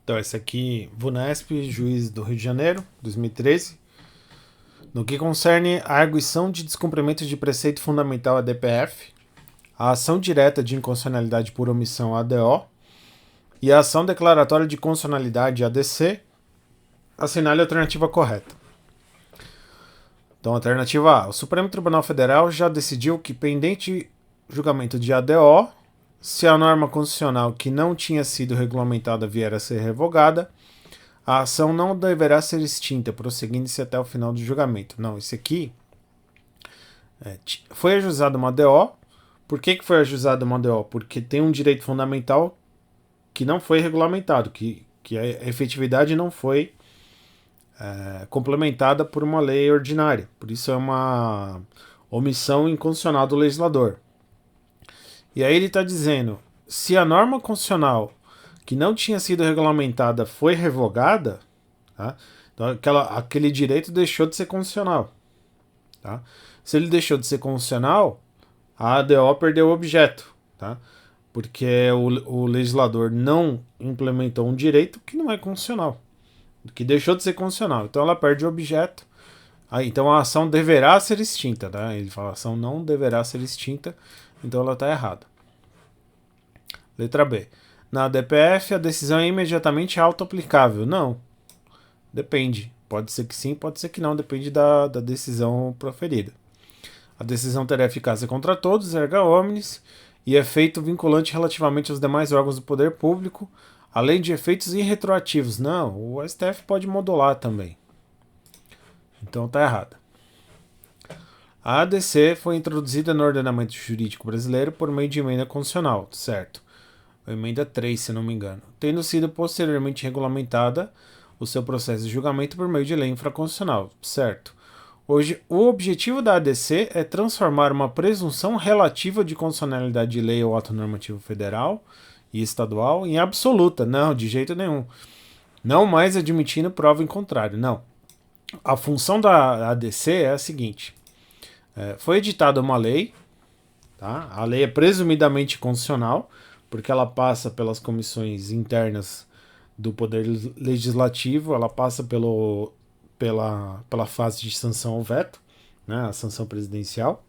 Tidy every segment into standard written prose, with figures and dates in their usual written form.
Então, esse aqui, Vunesp, juiz do Rio de Janeiro, 2013. No que concerne a arguição de descumprimento de preceito fundamental ADPF, a ação direta de inconstitucionalidade por omissão ADO e a ação declaratória de constitucionalidade ADC, assinale a alternativa correta. Então, alternativa A. O Supremo Tribunal Federal já decidiu que, pendente julgamento de ADO, se a norma constitucional que não tinha sido regulamentada vier a ser revogada, a ação não deverá ser extinta, prosseguindo-se até o final do julgamento. Não, esse aqui foi ajuizado uma ADO. Por que foi ajuizado uma ADO? Porque tem um direito fundamental que não foi regulamentado, que a efetividade não foi complementada por uma lei ordinária. Por isso é uma omissão inconstitucional do legislador. E aí ele está dizendo, se a norma constitucional que não tinha sido regulamentada foi revogada, tá? Então aquele direito deixou de ser constitucional. Tá? Se ele deixou de ser constitucional, a ADO perdeu o objeto, tá? Porque o legislador não implementou um direito que não é constitucional, que deixou de ser constitucional. Então ela perde o objeto. Então a ação deverá ser extinta. Tá? Ele fala, a ação não deverá ser extinta, então ela está errada. Letra B. Na ADPF, a decisão é imediatamente auto-aplicável. Não. Depende. Pode ser que sim, pode ser que não. Depende da decisão proferida. A decisão terá eficácia contra todos, erga omnes, e efeito vinculante relativamente aos demais órgãos do poder público, além de efeitos irretroativos. Não, o STF pode modular também. Então tá errado. A ADC foi introduzida no ordenamento jurídico brasileiro por meio de emenda constitucional, certo? A emenda 3, se não me engano, tendo sido posteriormente regulamentada o seu processo de julgamento por meio de lei infraconstitucional, certo? Hoje, o objetivo da ADC é transformar uma presunção relativa de constitucionalidade de lei ou ato normativo federal e estadual em absoluta. Não, de jeito nenhum. Não mais admitindo prova em contrário, não. A função da ADC é a seguinte. Foi editada uma lei, tá? A lei é presumidamente constitucional, porque ela passa pelas comissões internas do Poder Legislativo, ela passa pela fase de sanção ao veto, né, a sanção presidencial.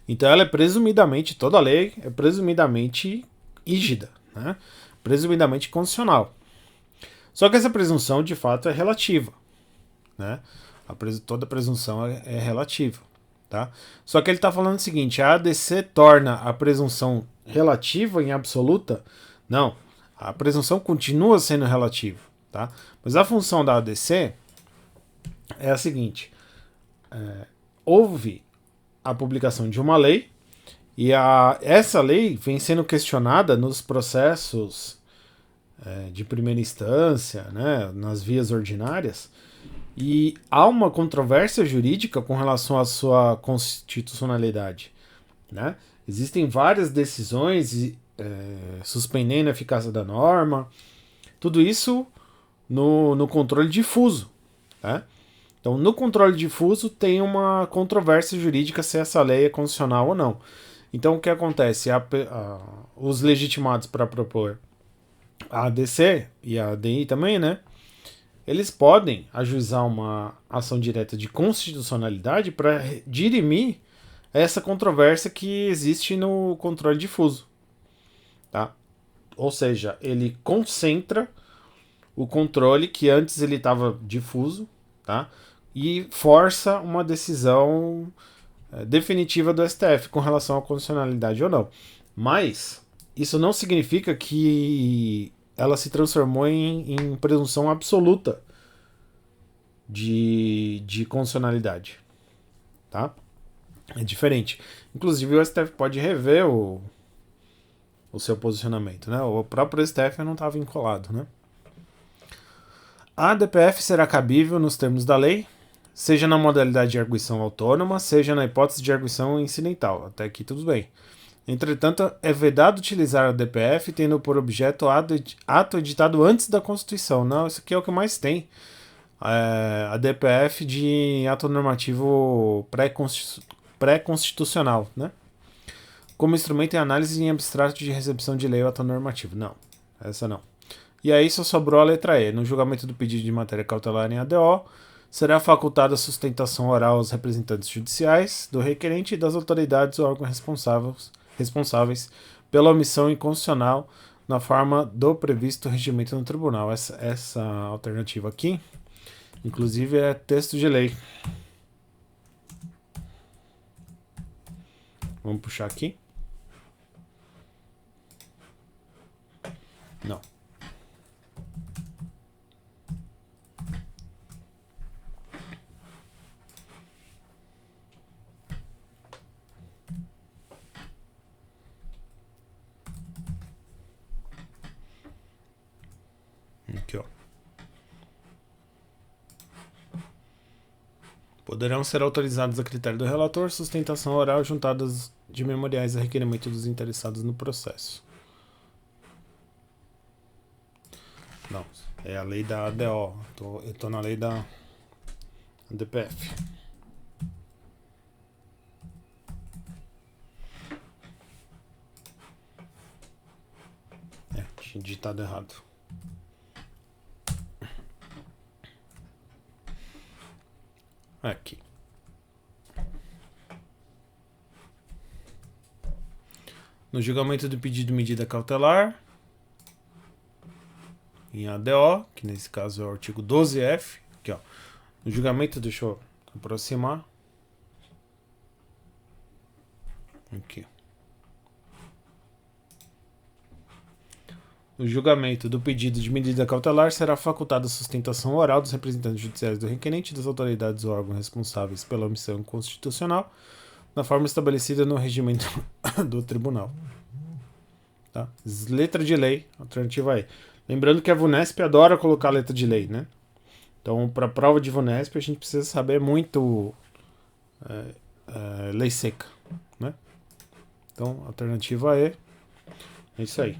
Então ela é presumidamente, toda lei é presumidamente rígida, né, presumidamente constitucional. Só que essa presunção de fato é relativa, né, toda presunção é relativa. Tá? Só que ele está falando o seguinte, a ADC torna a presunção relativa em absoluta? Não, a presunção continua sendo relativa. Tá? Mas a função da ADC é a seguinte, houve a publicação de uma lei e essa lei vem sendo questionada nos processos de primeira instância, né, nas vias ordinárias, e há uma controvérsia jurídica com relação à sua constitucionalidade. Né? Existem várias decisões suspendendo a eficácia da norma, tudo isso no controle difuso. Tá? Então, no controle difuso tem uma controvérsia jurídica se essa lei é constitucional ou não. Então, o que acontece? Os legitimados para propor a ADC e a ADI também, né? Eles podem ajuizar uma ação direta de constitucionalidade para dirimir essa controvérsia que existe no controle difuso. Tá? Ou seja, ele concentra o controle que antes ele estava difuso, tá? E força uma decisão definitiva do STF com relação à constitucionalidade ou não. Mas isso não significa que ela se transformou em presunção absoluta de constitucionalidade. Tá? É diferente. Inclusive o STF pode rever o seu posicionamento. Né? O próprio STF não está vinculado. Né? A ADPF será cabível nos termos da lei, seja na modalidade de arguição autônoma, seja na hipótese de arguição incidental. Até aqui tudo bem. Entretanto, é vedado utilizar a ADPF tendo por objeto ato editado antes da Constituição. Não, isso aqui é o que mais tem. A ADPF de ato normativo pré-constitucional, né? Como instrumento em análise em abstrato de recepção de lei ou ato normativo. Não, essa não. E aí só sobrou a letra E. No julgamento do pedido de matéria cautelar em ADO, será facultada a sustentação oral aos representantes judiciais do requerente e das autoridades ou órgãos responsáveis pela omissão inconstitucional na forma do previsto regimento no tribunal. Essa alternativa aqui, inclusive, é texto de lei. Vamos puxar aqui. Não. Aqui, ó. Poderão ser autorizados a critério do relator sustentação oral juntadas de memoriais a requerimento dos interessados no processo. Não, é a lei da ADO. Eu tô na lei da DPF. Tinha digitado errado. Aqui. No julgamento do pedido de medida cautelar, em ADO, que nesse caso é o artigo 12F, aqui, ó. No julgamento, deixa eu aproximar. Aqui. No julgamento do pedido de medida cautelar, será facultada a sustentação oral dos representantes judiciais do requerente e das autoridades ou órgãos responsáveis pela omissão constitucional, na forma estabelecida no regimento do tribunal. Tá? Letra de lei, alternativa E. Lembrando que a VUNESP adora colocar letra de lei, né? Então, para a prova de VUNESP, a gente precisa saber muito lei seca, né? Então, alternativa E é isso aí.